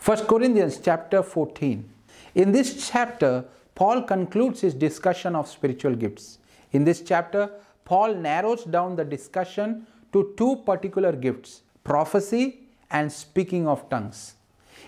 1 Corinthians chapter 14. In this chapter, Paul concludes his discussion of spiritual gifts. In this chapter, Paul narrows down the discussion to two particular gifts, prophecy and speaking of tongues.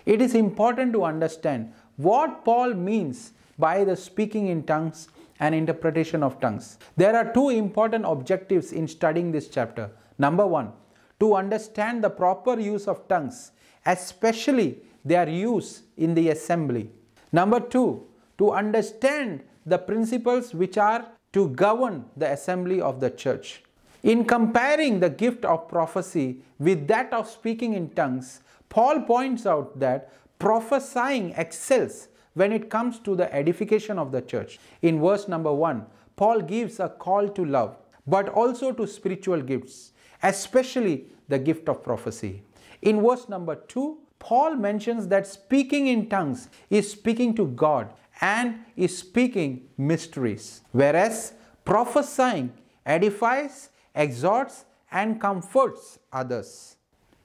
It is important to understand what Paul means by the speaking in tongues and interpretation of tongues. There are two important objectives in studying this chapter. Number one, to understand the proper use of tongues, especially their use in the assembly. Number two, to understand the principles which are to govern the assembly of the church. In comparing the gift of prophecy with that of speaking in tongues, Paul points out that prophesying excels when it comes to the edification of the church. In verse number 1, Paul gives a call to love, but also to spiritual gifts, especially the gift of prophecy. In verse number 2, Paul mentions that speaking in tongues is speaking to God and is speaking mysteries, whereas prophesying edifies, exhorts, and comforts others.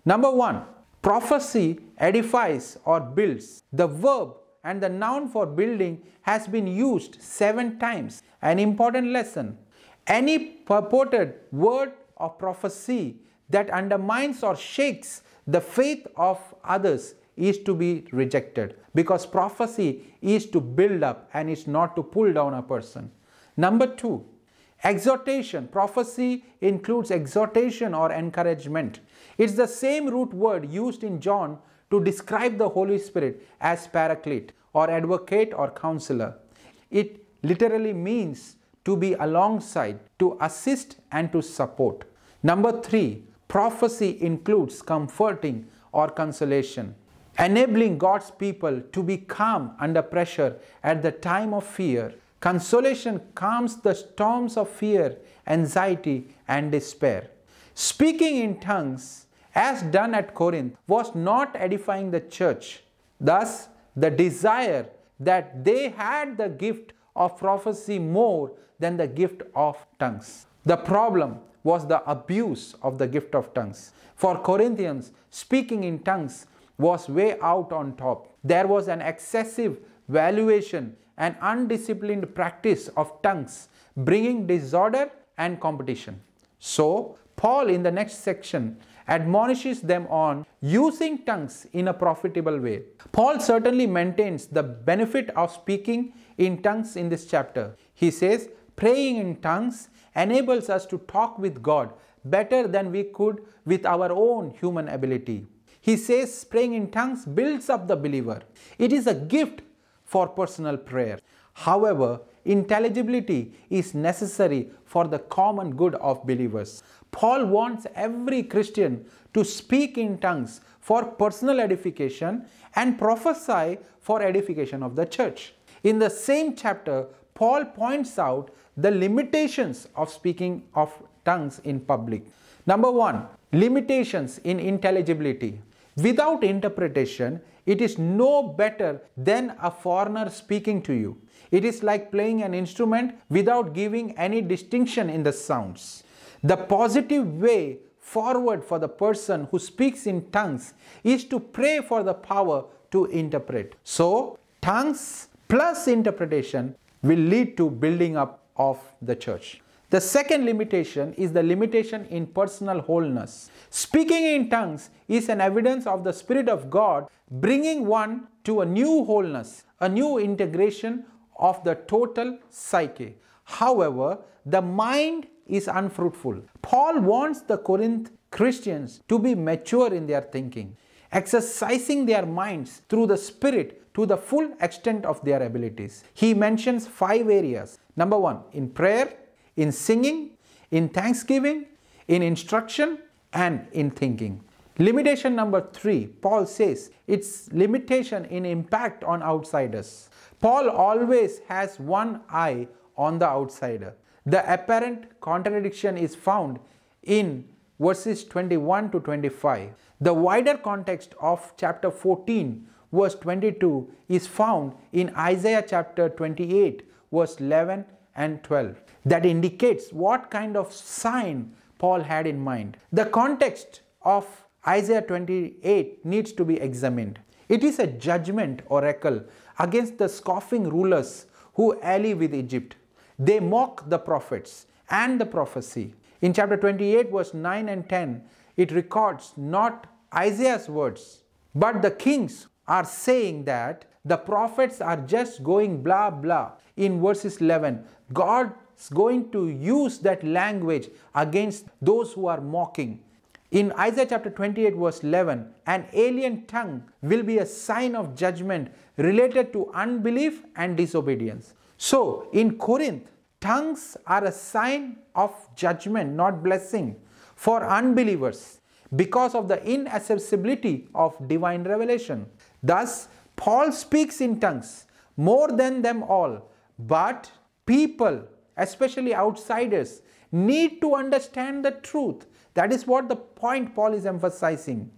Number 1, prophecy edifies or builds. The verb and the noun for building has been used 7 times. An important lesson: any purported word of prophecy that undermines or shakes the faith of others is to be rejected, because prophecy is to build up and is not to pull down a person. Number 2, exhortation. Prophecy includes exhortation or encouragement. It's the same root word used in John to describe the Holy Spirit as paraclete or advocate or counselor. It literally means to be alongside, to assist and to support. Number 3, prophecy includes comforting or consolation, enabling God's people to be calm under pressure at the time of fear. Consolation calms the storms of fear, anxiety, and despair. Speaking in tongues, as done at Corinth, was not edifying the church. Thus, the desire that they had the gift of prophecy more than the gift of tongues. The problem was the abuse of the gift of tongues. For Corinthians, speaking in tongues was way out on top. There was an excessive valuation and undisciplined practice of tongues, bringing disorder and competition. So, Paul in the next section admonishes them on using tongues in a profitable way. Paul certainly maintains the benefit of speaking in tongues in this chapter. He says, praying in tongues enables us to talk with God better than we could with our own human ability. He says praying in tongues builds up the believer. It is a gift for personal prayer. However, intelligibility is necessary for the common good of believers. Paul wants every Christian to speak in tongues for personal edification and prophesy for edification of the church. In the same chapter, Paul points out the limitations of speaking of tongues in public. Number 1, limitations in intelligibility. Without interpretation, it is no better than a foreigner speaking to you. It is like playing an instrument without giving any distinction in the sounds. The positive way forward for the person who speaks in tongues is to pray for the power to interpret. So, tongues plus interpretation will lead to building up of the church. The second limitation is the limitation in personal wholeness. Speaking in tongues is an evidence of the Spirit of God bringing one to a new wholeness, a new integration of the total psyche. However, the mind is unfruitful. Paul wants the Corinth Christians to be mature in their thinking, exercising their minds through the Spirit to the full extent of their abilities. He mentions 5 areas. Number 1, in prayer, in singing, in thanksgiving, in instruction, and in thinking. Limitation number 3, Paul says it's limitation in impact on outsiders. Paul always has one eye on the outsider. The apparent contradiction is found in verses 21 to 25. The wider context of chapter 14, verse 22 is found in Isaiah chapter 28, verse 11 and 12. That indicates what kind of sign Paul had in mind. The context of Isaiah 28 needs to be examined. It is a judgment oracle against the scoffing rulers who ally with Egypt. They mock the prophets and the prophecy. In chapter 28, verse 9 and 10, it records not Isaiah's words, but the kings are saying that the prophets are just going blah blah. In verses 11, God is going to use that language against those who are mocking. In Isaiah chapter 28 verse 11, an alien tongue will be a sign of judgment related to unbelief and disobedience. So in Corinth, tongues are a sign of judgment, not blessing, for unbelievers because of the inaccessibility of divine revelation. Thus, Paul speaks in tongues more than them all, but people, especially outsiders, need to understand the truth. That is what the point Paul is emphasizing.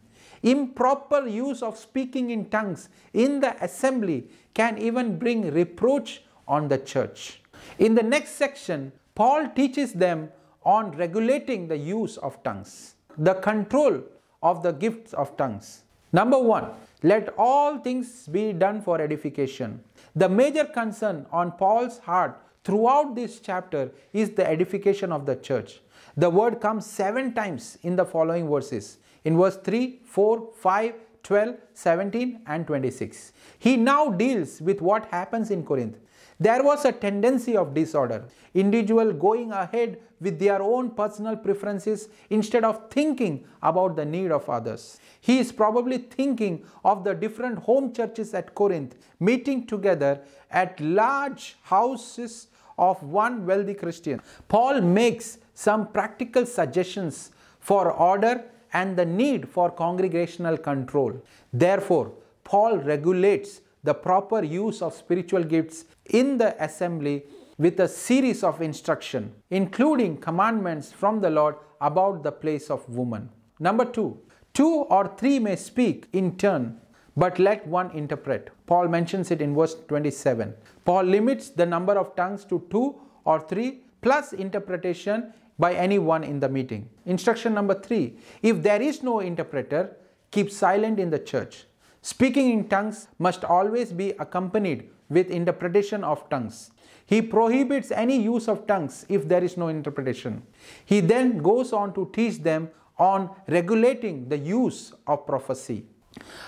Improper use of speaking in tongues in the assembly can even bring reproach on the church. In the next section, Paul teaches them on regulating the use of tongues, the control of the gifts of tongues. Number 1, let all things be done for edification. The major concern on Paul's heart throughout this chapter is the edification of the church. The word comes 7 times in the following verses. In verse 3, 4, 5, 12, 17 and 26. He now deals with what happens in Corinth. There was a tendency of disorder, individuals going ahead with their own personal preferences instead of thinking about the need of others. He is probably thinking of the different home churches at Corinth meeting together at large houses of one wealthy Christian. Paul makes some practical suggestions for order and the need for congregational control. Therefore, Paul regulates the proper use of spiritual gifts in the assembly with a series of instruction, including commandments from the Lord about the place of woman. Number 2, 2 or 3 may speak in turn, but let one interpret. Paul mentions it in verse 27. Paul limits the number of tongues to 2 or 3 plus interpretation by anyone in the meeting. Instruction number 3, if there is no interpreter, keep silent in the church. Speaking in tongues must always be accompanied with interpretation of tongues. He prohibits any use of tongues if there is no interpretation. He then goes on to teach them on regulating the use of prophecy.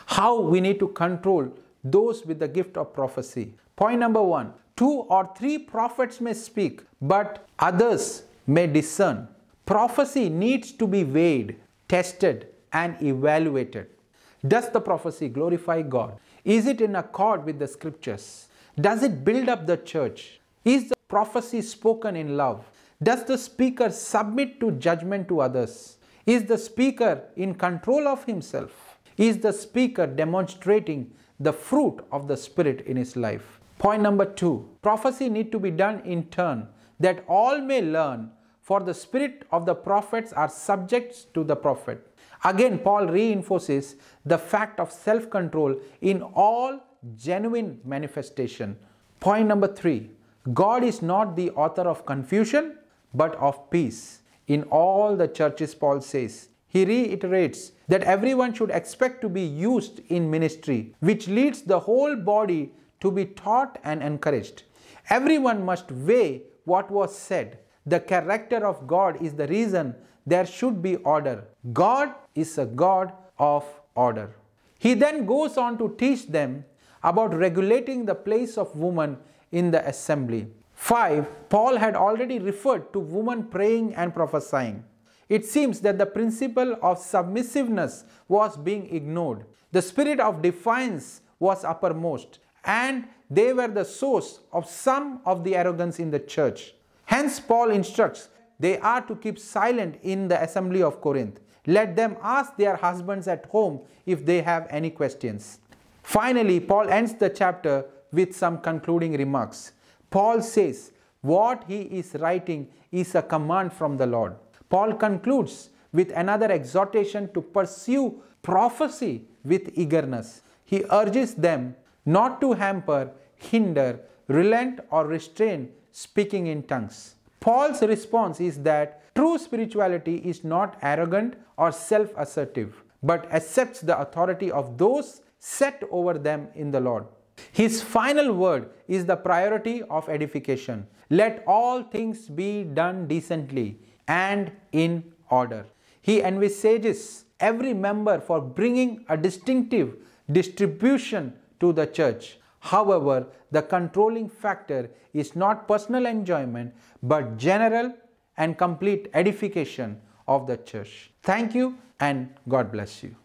How we need to control those with the gift of prophecy. Point number 1, 2 or 3 prophets may speak, but others may discern. Prophecy needs to be weighed, tested, and evaluated. Does the prophecy glorify God? Is it in accord with the scriptures? Does it build up the church? Is the prophecy spoken in love? Does the speaker submit to judgment to others? Is the speaker in control of himself? Is the speaker demonstrating the fruit of the Spirit in his life? Point number 2, prophecy need to be done in turn, that all may learn, for the spirit of the prophets are subject to the prophet. Again, Paul reinforces the fact of self-control in all genuine manifestation. Point number 3, God is not the author of confusion, but of peace. In all the churches, Paul says, he reiterates that everyone should expect to be used in ministry, which leads the whole body to be taught and encouraged. Everyone must weigh what was said. The character of God is the reason there should be order. God is a God of order. He then goes on to teach them about regulating the place of woman in the assembly. 5, Paul had already referred to women praying and prophesying. It seems that the principle of submissiveness was being ignored. The spirit of defiance was uppermost, and they were the source of some of the arrogance in the church. Hence, Paul instructs they are to keep silent in the assembly of Corinth. Let them ask their husbands at home if they have any questions. Finally, Paul ends the chapter with some concluding remarks. Paul says what he is writing is a command from the Lord. Paul concludes with another exhortation to pursue prophecy with eagerness. He urges them not to hamper, hinder, relent, or restrain speaking in tongues. Paul's response is that true spirituality is not arrogant or self-assertive, but accepts the authority of those set over them in the Lord. His final word is the priority of edification. Let all things be done decently and in order. He envisages every member for bringing a distinctive distribution to the church. However, the controlling factor is not personal enjoyment but general and complete edification of the church. Thank you and God bless you.